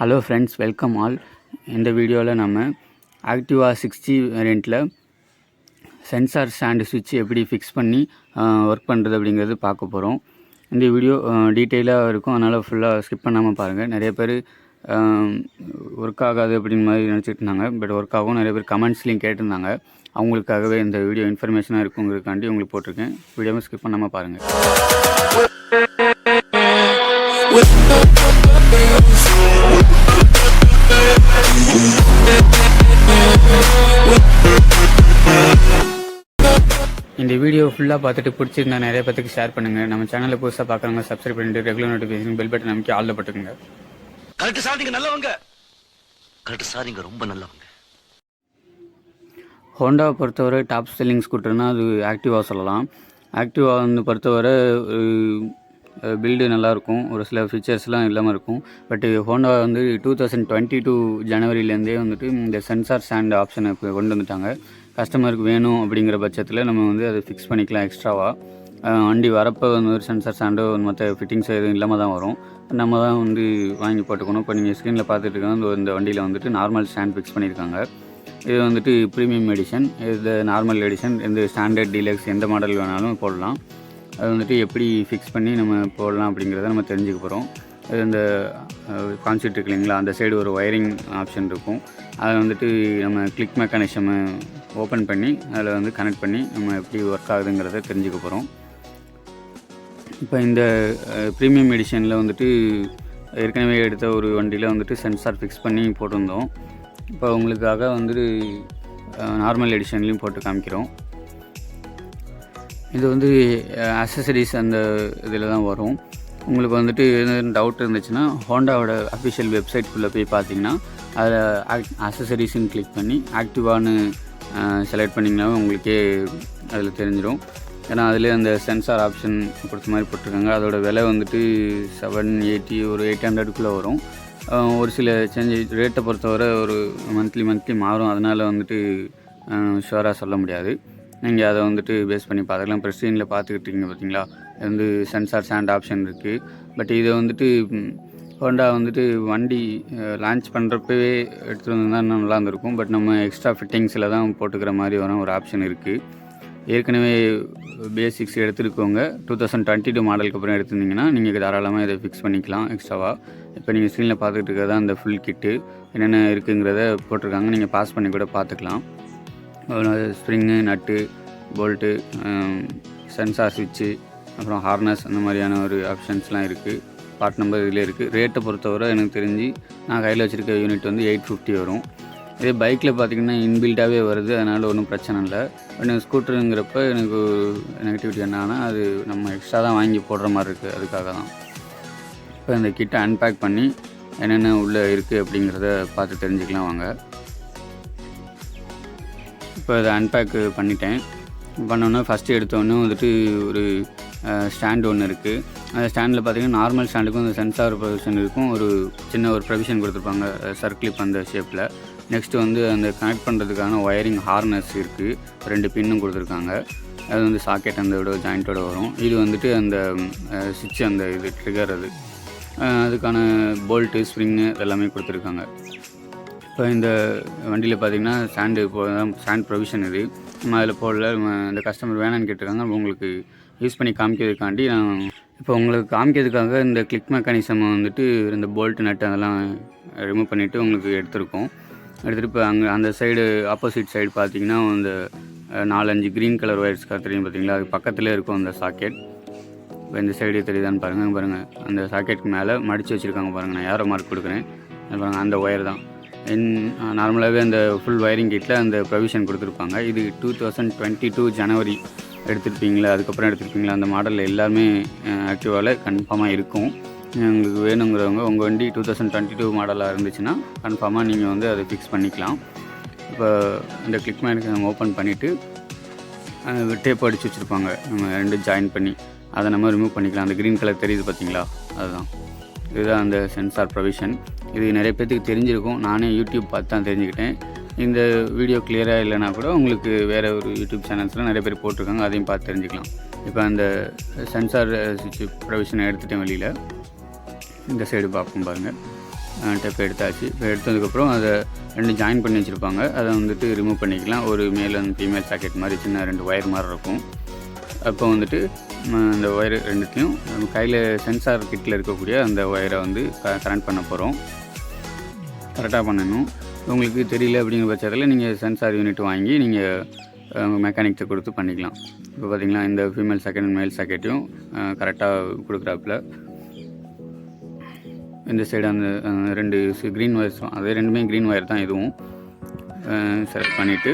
Hello friends, welcome all. இந்த வீடியோவில் நம்ம ஆக்டிவா 6G வேரியண்ட்டில் சென்சார் ஸ்டாண்டு சுவிட்ச் எப்படி ஃபிக்ஸ் பண்ணி ஒர்க் பண்ணுறது அப்படிங்கிறது பார்க்க போகிறோம். இந்த வீடியோ டீட்டெயிலாக இருக்கும், அதனால் ஃபுல்லாக ஸ்கிப் பண்ணாமல் பாருங்கள். நிறைய பேர் ஒர்க் ஆகாது அப்படின்னு மாதிரி நினச்சிட்டு இருந்தாங்க, பட் ஒர்க் ஆகும். நிறைய பேர் கமெண்ட்ஸ்லேயும் கேட்டிருந்தாங்க. அவங்களுக்காகவே இந்த வீடியோ இன்ஃபர்மேஷனாக இருக்குங்கிறதுக்காண்டி உங்களுக்கு போட்டிருக்கேன். வீடியோவை ஸ்கிப் பண்ணாமல் பாருங்கள். இந்த வீடியோ ஃபுல்லாக பார்த்துட்டு பிடிச்சிருந்தா நிறைய பேருக்கு ஷேர் பண்ணுங்கள். நம்ம சேனலில் புதுசாக பார்க்குறவங்க சப்ஸ்கிரைப் பண்ணிட்டு ரெகுலர் நோட்டிஃபிகேஷன் பெல் பட்டன் அமைக்கி ஆல்ல பட்டுக்குங்க. கரெக்ட் சார், நீங்க நல்லவங்க. கரெக்ட் சார், நீங்க ரொம்ப நல்லவங்க. ஹோண்டாவை பொறுத்தவரை டாப் செல்லிங் ஸ்கூட்டர்னால் அது ஆக்டிவா சொல்லலாம். ஆக்டிவா பொறுத்தவரை பில்டு நல்லாயிருக்கும், ஒரு சில ஃபீச்சர்ஸ்லாம் இல்லாமல் இருக்கும். பட் ஹோண்டா 2022 ஜனவரிலேருந்தே இந்த சென்சார் ஸ்டாண்ட் ஆப்ஷனை கொண்டு வந்துட்டாங்க. கஸ்டமருக்கு வேணும் அப்படிங்கிற பட்சத்தில் நம்ம அதை ஃபிக்ஸ் பண்ணிக்கலாம். எக்ஸ்ட்ராவாக வண்டி வரப்போ ஒரு சென்சார் ஸ்டாண்டோ மற்ற ஃபிட்டிங்ஸ் எதுவும் இல்லாமல் தான் வரும். நம்ம தான் வாங்கி போட்டுக்கணும். இப்போ நீங்கள் ஸ்க்ரீனில் பார்த்துட்டு இருக்காங்க, இந்த வண்டியில் நார்மல் ஸ்டாண்ட் ஃபிக்ஸ் பண்ணியிருக்காங்க. இது ப்ரீமியம் எடிஷன், இது நார்மல் எடிஷன், இந்த ஸ்டாண்டர்ட் டீலக்ஸ் எந்த மாடல் வேணாலும் போடலாம். அது எப்படி ஃபிக்ஸ் பண்ணி நம்ம போடலாம் அப்படிங்கிறத நம்ம தெரிஞ்சுக்க போகிறோம். அது இந்த கான்செப்ட் இருக்கு இல்லைங்களா, அந்த சைடு ஒரு ஒயரிங் ஆப்ஷன் இருக்கும். அதை நம்ம கிளிக் மெக்கானிசமை ஓப்பன் பண்ணி அதில் கனெக்ட் பண்ணி நம்ம எப்படி ஒர்க் ஆகுதுங்கிறத தெரிஞ்சுக்க போகிறோம். இப்போ இந்த ப்ரீமியம் எடிஷனில் ஏற்கனவே எடுத்த ஒரு வண்டியில் சென்சார் ஃபிக்ஸ் பண்ணி போட்டிருந்தோம். இப்போ உங்களுக்காக நார்மல் எடிஷன்லேயும் போட்டு காமிக்கிறோம். இது அக்சசரிஸ் அந்த இதில் தான் வரும். உங்களுக்கு எதுவும் டவுட் இருந்துச்சுன்னா ஹோண்டாவோட அஃபிஷியல் வெப்சைட்குள்ளே போய் பார்த்தீங்கன்னா அதில் அக்சசரிஸ்ன்னு கிளிக் பண்ணி ஆக்டிவான்னு செலக்ட் பண்ணிங்கனாவே உங்களுக்கே அதில் தெரிஞ்சிடும். ஏன்னா அதில் அந்த சென்சார் ஆப்ஷன் கொடுத்த மாதிரி போட்டிருக்காங்க. அதோட விலை 780 ஒரு 800க்குள்ளே வரும். ஒரு சில சேஞ்ச் ரேட்டை பொறுத்தவரை ஒரு மந்த்லி மாறும். அதனால் ஷுவராக சொல்ல முடியாது. நீங்கள் அதை பேஸ் பண்ணி பார்த்துக்கலாம். இப்போ ஸ்க்ரீனில் பார்த்துக்கிட்டீங்க பார்த்தீங்களா, சென்சார் ஸ்டாண்ட் ஆப்ஷன் இருக்குது. பட் இதை ஹோண்டா வண்டி லான்ச் பண்ணுறப்பவே எடுத்துகிட்டு வந்தால் இன்னும் நல்லா இருந்திருக்கும். பட் நம்ம எக்ஸ்ட்ரா ஃபிட்டிங்ஸில் தான் போட்டுக்கிற மாதிரி வர ஒரு ஆப்ஷன் இருக்குது. ஏற்கனவே பேசிக்ஸ் எடுத்துருக்கோங்க, 2022 மாடலுக்கு அப்புறம் எடுத்திருந்தீங்கன்னா நீங்கள் தாராளமாக இதை ஃபிக்ஸ் பண்ணிக்கலாம் எக்ஸ்ட்ராவாக. இப்போ நீங்கள் ஸ்க்ரீனில் பார்த்துக்கிட்டு இருக்கிறதா அந்த ஃபுல் கிட்டு என்னென்ன இருக்குங்கிறத போட்டிருக்காங்க. நீங்கள் பாஸ் பண்ணி கூட பார்த்துக்கலாம். ஸ்ப்ரிங்கு, நட்டு, போல்ட்டு, சென்சார் சுவிட்சு, அப்புறம் ஹார்னஸ், அந்த மாதிரியான ஒரு ஆப்ஷன்ஸ்லாம் இருக்குது. பார்ட் நம்பர் இதில் இருக்குது. ரேட்டை பொறுத்தவரை எனக்கு தெரிஞ்சு நான் கையில் வச்சுருக்க யூனிட் 850 வரும். இதே பைக்கில் பார்த்திங்கன்னா இன்பில்டாகவே வருது, அதனால் ஒன்றும் பிரச்சனை இல்லை. பட் ஸ்கூட்டருங்கிறப்ப எனக்கு நெகட்டிவிட்டி என்னன்னா, அது நம்ம எக்ஸ்ட்ரா தான் வாங்கி போடுற மாதிரி இருக்குது. அதுக்காக தான் இப்போ இந்த கிட்டை அன்பேக் பண்ணி என்னென்ன உள்ளே இருக்குது அப்படிங்கிறத பார்த்து தெரிஞ்சுக்கலாம் வாங்க. இப்போ இதை அன்பேக் பண்ணிட்டேன். பண்ணோன்னே ஃபஸ்ட்டு எடுத்தோன்னே ஒரு ஸ்டாண்டு ஒன்று இருக்குது. அந்த ஸ்டாண்டில் பார்த்திங்கன்னா நார்மல் ஸ்டாண்டுக்கும் அந்த சென்சார் ப்ரொவிஷன் இருக்கும். ஒரு சின்ன ஒரு ப்ரொவிஷன் கொடுத்துருப்பாங்க, சர்க்கிளிப் அந்த ஷேப்பில். நெக்ஸ்ட்டு அந்த கனெக்ட் பண்ணுறதுக்கான ஒயரிங் ஹார்னஸ் இருக்குது, 2 பின்னும் கொடுத்துருக்காங்க. அது சாக்கெட் அந்த ஜாயிண்ட்டோடு வரும். இது அந்த சுவிட்ச், அந்த இது ட்ரிகர், அதுக்கான போல்ட்டு, ஸ்ப்ரிங்கு எல்லாமே கொடுத்துருக்காங்க. இப்போ இந்த வண்டியில் பார்த்திங்கன்னா ஸ்டாண்ட் ப்ரொவிஷன் இது நம்ம அதில் போடல. இந்த கஸ்டமர் வேணான்னு கேட்டிருக்காங்க. உங்களுக்கு யூஸ் பண்ணி காமிக்கிறதுக்காண்டி இப்போ உங்களுக்கு காமிக்கிறதுக்காக இந்த கிளிக் மெக்கானிசம் இந்த போல்ட்டு நட்டு அதெல்லாம் ரிமூவ் பண்ணிவிட்டு உங்களுக்கு எடுத்துகிட்டு இப்போ அந்த சைடு ஆப்போசிட் சைடு பார்த்திங்கன்னா அந்த 4-5 க்ரீன் கலர் ஒயர்ஸ் தெரியும் பார்த்தீங்களா, அது பக்கத்துலேயே இருக்கும் அந்த சாக்கெட். இப்போ இந்த சைடு தெரியுதான்னு பாருங்கள். அந்த சாக்கெட்டுக்கு மேலே மடித்து வச்சுருக்காங்க பாருங்கள். நான் யாரோ மார்க் கொடுக்குறேன் பாருங்கள், அந்த ஒயர் தான். நார்மலாகவே அந்த ஃபுல் ஒயரிங் கிட்டில் அந்த ப்ரொவிஷன் கொடுத்துருப்பாங்க. இது 2022 ஜனவரி அதுக்கப்புறம் எடுத்துருப்பீங்களா, அந்த மாடலில் எல்லாமே ஆக்டிவாவில் கன்ஃபார்மாக இருக்கும். உங்களுக்கு வேணுங்கிறவங்க உங்கள் வண்டி 2022 மாடலாக இருந்துச்சுன்னா கன்ஃபார்மாக நீங்கள் அதை ஃபிக்ஸ் பண்ணிக்கலாம். இப்போ இந்த கிளிக் மேனுக்கு ஓப்பன் பண்ணிவிட்டு டேப் அடித்து வச்சுருப்பாங்க, நம்ம 2 ஜாயின் பண்ணி அதை நம்ம ரிமூவ் பண்ணிக்கலாம். அந்த க்ரீன் கலர் தெரியுது பார்த்தீங்களா, இதுதான் அந்த சென்சார் ப்ரொவிஷன். இது நிறைய பேர்த்துக்கு தெரிஞ்சிருக்கும். நானே யூடியூப் பார்த்து தான் தெரிஞ்சுக்கிட்டேன். இந்த வீடியோ கிளியராக இல்லைனா கூட உங்களுக்கு வேறு ஒரு யூடியூப் சேனல்ஸில் நிறைய பேர் போட்டிருக்காங்க, அதையும் பார்த்து தெரிஞ்சுக்கலாம். இப்போ அந்த சென்சார் சுவிட்ச் ப்ரொவிஷனை எடுத்துகிட்டேன் வெளியில். இந்த சைடு பார்ப்போம் பாருங்கள். டேப் எடுத்தாச்சு. இப்போ எடுத்ததுக்கப்புறம் அதை 2 ஜாயின் பண்ணி வச்சுருப்பாங்க. அதை வந்துட்டு ரிமூவ் பண்ணிக்கலாம். ஒரு மேல் அண்ட் ஃபீமேல் சாக்கெட் மாதிரி சின்ன 2 ஒயர் மாதிரி இருக்கும். அப்போ வந்துட்டு அந்த ஒயர் 2த்தையும் நம்ம கையில் சென்சார் கிட்டில் இருக்கக்கூடிய அந்த ஒயரை வந்து கனெக்ட் பண்ண போகிறோம். கரெக்டாக பண்ணணும். உங்களுக்கு தெரியல அப்படிங்கிற பட்சத்தில் நீங்கள் சென்சார் யூனிட் வாங்கி நீங்கள் மெக்கானிக்ஸை கொடுத்து பண்ணிக்கலாம். இப்போ பார்த்திங்கன்னா இந்த ஃபீமேல் சாக்கெட் அண்ட் மேல் சாக்கெட்டையும் கரெக்டாக கொடுக்குறாப்புல. இந்த சைடு அந்த 2 க்ரீன் ஒயர்ஸ், அதே 2மே க்ரீன் ஒயர் தான் இதுவும். செலக்ட் பண்ணிவிட்டு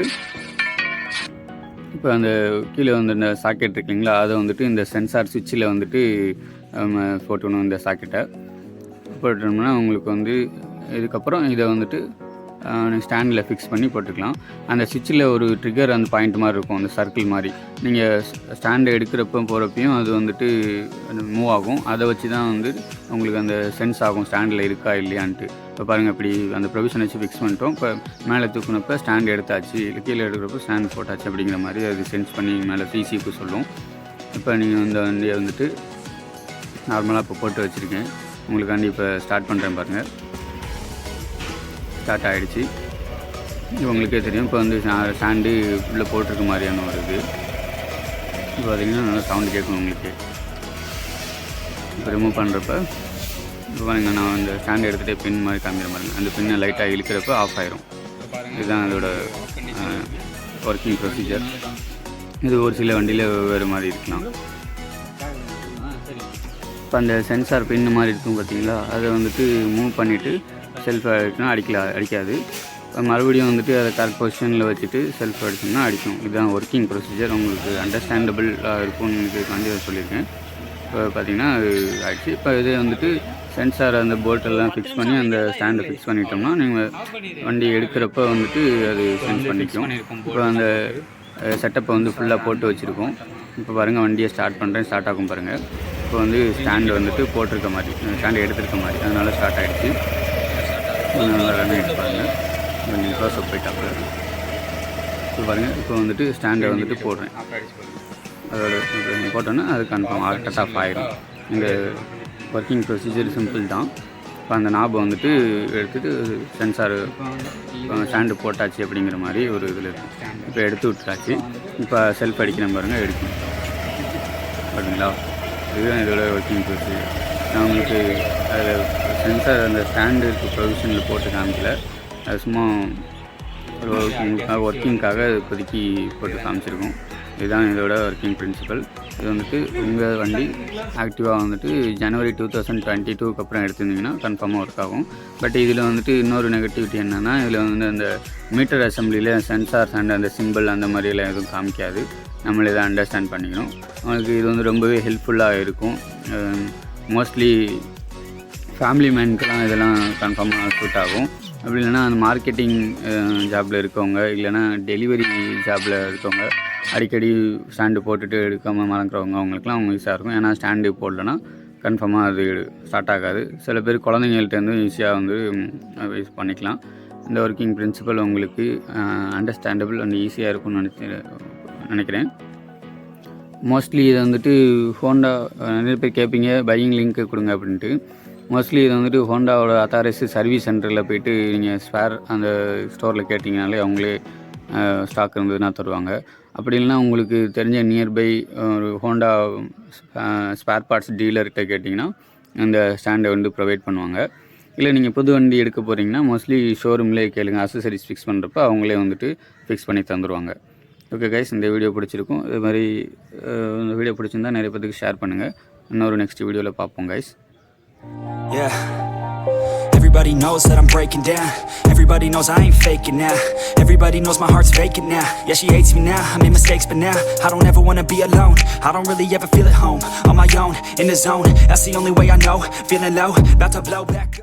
இப்போ அந்த கீழே வந்து இந்த சாக்கெட் இருக்குங்களா, அதை வந்துட்டு இந்த சென்சார் சுவிட்சில் வந்துட்டு போட்டுக்கணும். இந்த சாக்கெட்டை போட்டோம்னா உங்களுக்கு வந்து இதுக்கப்புறம் இதை வந்துட்டு ஸ்டாண்டில் ஃபிக்ஸ் பண்ணி போட்டுக்கலாம். அந்த சுவிட்சில் ஒரு ட்ரிகர் அந்த பாயிண்ட் மாதிரி இருக்கும், அந்த சர்க்கிள் மாதிரி. நீங்கள் ஸ்டாண்டை எடுக்கிறப்ப போகிறப்பையும் அது வந்துட்டு மூவ் ஆகும். அதை வச்சு தான் வந்து உங்களுக்கு அந்த சென்ஸ் ஆகும் ஸ்டாண்டில் இருக்கா இல்லையான்ட்டு. இப்போ பாருங்கள், இப்படி அந்த ப்ரொவிஷன் வச்சு ஃபிக்ஸ் பண்ணிட்டோம். இப்போ மேலே தூக்குனப்போ ஸ்டாண்ட் எடுத்தாச்சு, கீழே எடுக்கிறப்போ ஸ்டாண்ட் போட்டாச்சு அப்படிங்கிற மாதிரி அது சென்ஸ் பண்ணி மேலே சிசிக்கு சொல்லும். இப்போ நீங்கள் இந்த வண்டியை வந்துட்டு நார்மலாக இப்போ போட்டு வச்சுருக்கேன். உங்களுக்காண்டி இப்போ ஸ்டார்ட் பண்ணுறேன் பாருங்கள். ஸ்டார்ட் ஆகிடுச்சு. உங்களுக்கே தெரியும் இப்போ வந்து ஸ்டாண்டு உள்ளே போட்டிருக்க மாதிரியான ஒரு இது. இப்போ பார்த்திங்கன்னா நல்லா சவுண்டு கேட்கும் உங்களுக்கு. இப்போ ரிமூவ் பண்ணுறப்ப இப்போ பாருங்கள், நான் அந்த ஸ்டாண்டு எடுத்துகிட்டே பின் மாதிரி காமிக்கிற மாதிரி அந்த பின்னை லைட்டாக இழுக்கிறப்ப ஆஃப் ஆயிரும். இதுதான் அதோட ஒர்க்கிங் ப்ரொசீஜர். இது ஒரு சில வண்டியில் வேறு மாதிரி இருக்கலாம். இப்போ அந்த சென்சார் பின்னு மாதிரி இருக்கும் பார்த்தீங்களா, அதை வந்துட்டு மூவ் பண்ணிவிட்டு செல்ஃப் அடிச்சுனா அடிக்காது. மறுபடியும் வந்துட்டு அதை கரெக்ட் பொசிஷனில் வச்சுட்டு செல்ஃப் அடிச்சோம்னா அடிக்கும். இதுதான் ஒர்க்கிங் ப்ரொசீஜர். உங்களுக்கு அண்டர்ஸ்டாண்டபிளாக இருக்கும்னு இதுக்காண்டி அதை சொல்லியிருக்கேன். இப்போ பார்த்திங்கன்னா அது ஆகிடுச்சு. இப்போ இதே வந்துட்டு சென்சார் அந்த போல்ட்டெல்லாம் ஃபிக்ஸ் பண்ணி அந்த ஸ்டாண்டை ஃபிக்ஸ் பண்ணிட்டோம்னா நீங்கள் வண்டி எடுக்கிறப்ப வந்துட்டு அது சென்ஸ் பண்ணிக்கும். இப்போ அந்த செட்டப்பை வந்து ஃபுல்லாக போட்டு வச்சுருக்கோம். இப்போ பாருங்கள், வண்டியை ஸ்டார்ட் பண்ணுறேன். ஸ்டார்ட் ஆகும் பாருங்கள். இப்போ வந்து ஸ்டாண்டு வந்துட்டு போட்டிருக்க மாதிரி, ஸ்டாண்டு எடுத்துருக்க மாதிரி, அதனால ஸ்டார்ட் ஆகிடுச்சு. நல்லா ரன் ஆகிடுச்சு பாருங்கள். நீங்கள் க்ளோஸ்அப் போயிட்டாங்க. இப்போ பாருங்கள், இப்போ வந்துட்டு ஸ்டாண்டை வந்துட்டு போடுறேன். அதோட போட்டோன்னா அது கன்ஃபார்ம் கட் ஆஃப் ஆகிடும். இந்த ஒர்க்கிங் ப்ரொசீஜர் சிம்பிள் தான். இப்போ அந்த நாபை வந்துட்டு எடுத்துகிட்டு சென்சார் ஸ்டாண்டு போட்டாச்சு அப்படிங்கிற மாதிரி ஒரு இதில் இருக்கும். இப்போ எடுத்து விட்டாச்சு. இப்போ செல்ஃப் அடிக்கிறேன் பாருங்கள், எடுக்கணும் பார்த்தீங்களா. இதுதான் இதோட ஒர்க்கிங் ப்ரொசீஜர். நான் உங்களுக்கு அதில் சென்சார் அந்த ஸ்டாண்டு ப்ரொவிஷனில் போட்டு காமிக்கல, அது சும்மா ஒரு ஒர்க்கிங்காக இப்போதைக்கு போட்டு காமிச்சிருக்கோம். இதுதான் இதோட ஒர்க்கிங் பிரின்சிபல். இது வந்துட்டு உங்கள் வண்டி ஆக்டிவா வந்துட்டு ஜனவரி 2022க்கு அப்புறம் எடுத்திருந்தீங்கன்னா கன்ஃபார்மாக ஒர்க் ஆகும். பட் இதில் வந்துட்டு இன்னொரு நெகட்டிவிட்டி என்னென்னா, இதில் வந்து அந்த மீட்டர் அசம்பிளியில் சென்சார்ஸ் அண்ட் அந்த சிம்பிள் அந்த மாதிரியெல்லாம் எதுவும் காமிக்காது. நம்மளே தான் அண்டர்ஸ்டாண்ட் பண்ணிக்கணும். அவங்களுக்கு இது வந்து ரொம்பவே ஹெல்ப்ஃபுல்லாக இருக்கும். மோஸ்ட்லி ஃபேமிலி மேனுக்கெல்லாம் இதெல்லாம் கன்ஃபார்மாக சூட் ஆகும். அப்படி இல்லைனா அந்த மார்க்கெட்டிங் ஜாபில் இருக்கவங்க, இல்லைனா டெலிவரி ஜாபில் இருக்கவங்க, அடிக்கடி ஸ்டாண்டு போட்டுட்டு எடுக்காமல் மறந்துறவங்க, அவங்களுக்குலாம் அவங்க யூஸாக இருக்கும். ஏன்னா ஸ்டாண்டு போடலன்னா கன்ஃபார்மாக அது ஸ்டார்ட் ஆகாது. சில பேர் குழந்தைங்கள்ட்டேருந்து ஈஸியாக வந்து யூஸ் பண்ணிக்கலாம். இந்த ஒர்க்கிங் பிரின்சிபல் உங்களுக்கு அண்டர்ஸ்டாண்டபிள் அண்ட் ஈஸியாக இருக்கும்னு நினைக்கிறேன். மோஸ்ட்லி இதை வந்துட்டு ஹோண்டா நிறைய பேர் கேட்பீங்க, பையிங் லிங்க்கு கொடுங்க அப்படின்ட்டு. மோஸ்ட்லி இது வந்துட்டு ஹோண்டாவோட அத்தாரிஸ் சர்வீஸ் சென்டரில் போய்ட்டு நீங்கள் ஸ்பேர் அந்த ஸ்டோரில் கேட்டிங்கனாலே அவங்களே ஸ்டாக் இருந்ததுன்னா தருவாங்க. அப்படி இல்லைனா உங்களுக்கு தெரிஞ்ச நியர்பை ஒரு ஹோண்டா ஸ்பேர் பார்ட்ஸ் டீலர்கிட்ட கேட்டிங்கன்னா அந்த ஸ்டாண்டை வந்து ப்ரொவைட் பண்ணுவாங்க. இல்லை நீங்கள் புது வண்டி எடுக்க போகிறீங்கன்னா மோஸ்ட்லி ஷோரூம்லேயே கேளுங்க, அக்சசரிஸ் ஃபிக்ஸ் பண்ணுறப்ப அவங்களே வந்துட்டு ஃபிக்ஸ் பண்ணி தந்துடுவாங்க. ஓகே கைஸ், இந்த வீடியோ பிடிச்சிருக்கும். இது மாதிரி இந்த வீடியோ பிடிச்சிருந்தா நிறைய பேருக்கு ஷேர் பண்ணுங்கள். இன்னொரு நெக்ஸ்ட் வீடியோவில் பார்ப்போம் guys. Yeah, everybody knows that I'm breaking down. Everybody knows I ain't faking now. Everybody knows my heart's faking now. Yeah, she hates me now, I made mistakes but now I don't ever wanna be alone. I don't really ever feel at home. On my own, in the zone, that's the only way I know. Feeling low, about to blow back up.